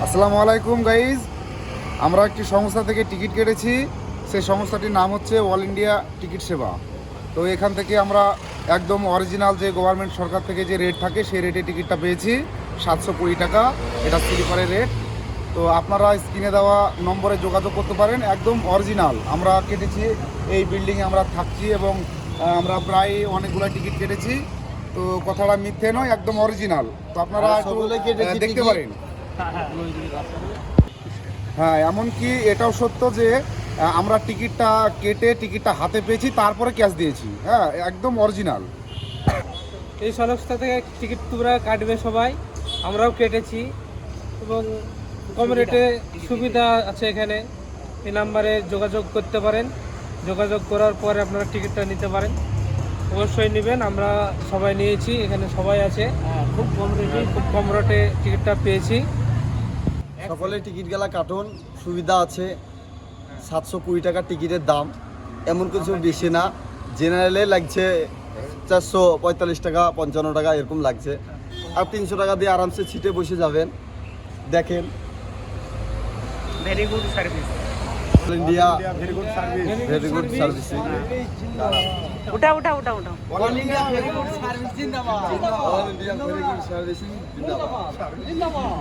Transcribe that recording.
আসসালামু আলাইকুম গাইজ। আমরা একটি সংস্থা থেকে টিকিট কেটেছি। সেই সংস্থাটির নাম হচ্ছে অল ইন্ডিয়া টিকিট সেবা। তো এখান থেকে আমরা একদম অরিজিনাল যে গভর্নমেন্ট সরকার থেকে যে রেট থাকে সেই রেটে টিকিটটা পেয়েছি 720 টাকা। এটা স্লিপারের রেট। তো আপনারা স্ক্রিনে দেওয়া নম্বরে যোগাযোগ করতে পারেন। একদম অরিজিনাল আমরা কেটেছি, এই বিল্ডিংয়ে আমরা থাকছি এবং আমরা প্রায় অনেকগুলো টিকিট কেটেছি। তো কথাটা মিথ্যে নয়, একদম অরিজিনাল। তো আপনারা একটু দেখতে পারেন। হ্যাঁ, এমনকি এটাও সত্য যে আমরা টিকিটটা কেটে টিকিটটা হাতে পেয়েছি, তারপরে ক্যাশ দিয়েছি। হ্যাঁ, একদম অরিজিনাল। এই সংস্থা থেকে টিকিট তোমরা কাটবে সবাই, আমরাও কেটেছি এবং কম রেটে সুবিধা আছে এখানে। এই নাম্বারে যোগাযোগ করতে পারেন, যোগাযোগ করার পরে আপনারা টিকিটটা নিতে পারেন। অবশ্যই নেবেন, আমরা সবাই নিয়েছি, এখানে সবাই আছে। খুব কম রেটে টিকিটটা পেয়েছি। সকলে টিকিট গেলা কাটুন, সুবিধা আছে। 720 টাকা টিকিটের দাম, এমন কিছু বেশি না। জেনারেলে লাগছে 445 টাকা, 55 টাকা এরকম লাগছে। আর 300 টাকা দিয়ে আরামসে সিটে বসে যাবেন। দেখেন, very good service, all India very good servicing. উঠা উঠা উঠা উঠা all India very good service জিন্দাবাদ। All India very good servicing জিন্দাবাদ।